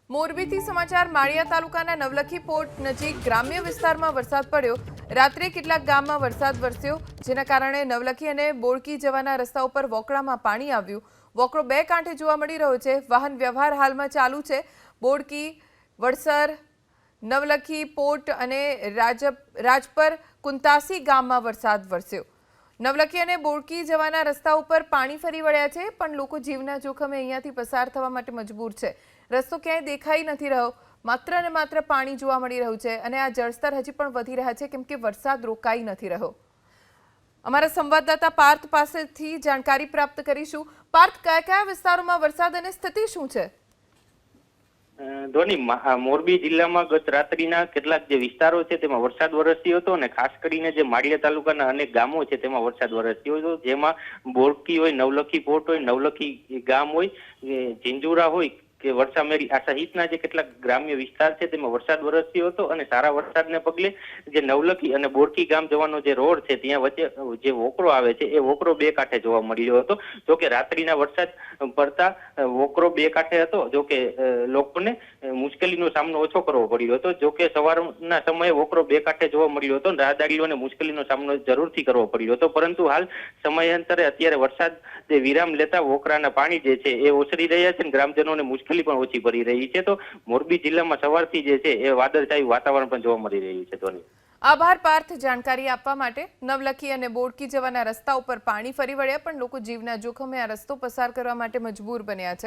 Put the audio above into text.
મોરબીથી સમાચાર માળિયા તાલુકાના નવલખી પોર્ટ નજીક ગ્રામ્ય વિસ્તારમાં વરસાદ પડ્યો। રાત્રે કેટલાક ગામમાં વરસાદ વરસ્યો, જેના કારણે નવલખી અને બોડકી જવાના રસ્તા ઉપર વોકળામાં પાણી આવ્યું। વોકળો બે કાંઠે જોવા મળી રહ્યો છે। વાહન વ્યવહાર હાલમાં ચાલુ છે। બોડકી, વડસર, નવલખી પોર્ટ અને રાજપર કુંતાસી ગામમાં વરસાદ વરસ્યો। નવલખી અને બોડકી જવાના રસ્તા ઉપર પાણી ફરી વળ્યા છે, પણ લોકો જીવના જોખમે અહીંયાથી પસાર થવા માટે મજબૂર છે। રસ્તો ક્યાંય દેખાઈ નથી રહ્યો, માત્ર ને માત્ર પાણી જોવા મળી રહ્યું છે અને આ જળસ્તર હજી પણ વધી રહ્યા છે કેમ કે વરસાદ રોકાઈ નથી રહ્યો। અમારા સંવાદદાતા પાર્થ પાસેથી જાણકારી પ્રાપ્ત કરીશું। પાર્થ, કયા કયા વિસ્તારોમાં વરસાદ અને સ્થિતિ શું છે? ધોની, મોરબી જિલ્લામાં ગત રાત્રિના કેટલાક જે વિસ્તારો છે તેમાં વરસાદ વરસ્યો હતો અને ખાસ કરીને જે માળિયા તાલુકાના અનેક ગામો છે તેમાં વરસાદ વરસ્યો હતો, જેમાં બોડકી હોય, નવલખી પોર્ટ હોય, નવલખી ગામ હોય, ઝીંઝુરા હોય કે વરસામેરી આ સહિતના જે કેટલાક ગ્રામ્ય વિસ્તાર છે તેમાં વરસાદ વરસ્યો હતો અને સારા વરસાદને પગલે જે નવલખી અને બોડકી ગામ જવાનો જે રોડ છે ત્યાં વચ્ચે જે વોકરો આવે છે એ વોકરો બે કાંઠે જોવા મળ્યો હતો। જોકે રાત્રિના વરસાદ પડતા વોકરો બે કાંઠે હતો, જોકે લોકોને મુશ્કેલીનો સામનો ઓછો કરવો પડ્યો હતો। જોકે સવારના સમયે વોકરો બે કાંઠે જોવા મળ્યો હતો, રાહદારીઓને મુશ્કેલીનો સામનો જરૂરથી કરવો પડ્યો હતો, પરંતુ હાલ સમયાંતરે અત્યારે વરસાદ જે વિરામ લેતા વોકરાના પાણી જે છે એ ઓસરી રહ્યા છે અને ગ્રામજનોને મુશ્કેલી પણ ઓછી પડી રહી છે। તો મોરબી જિલ્લામાં સવારથી જે છે એ વાદળછાયું વાતાવરણ પણ જોવા મળી રહ્યું છે। ધોની, આભાર પાર્થ જાણકારી આપવા માટે। નવલખી અને બોડકી જવાના રસ્તા ઉપર પાણી ફરી વળ્યા, પણ લોકો જીવના જોખમે આ રસ્તો પસાર કરવા માટે મજબૂર બન્યા છે।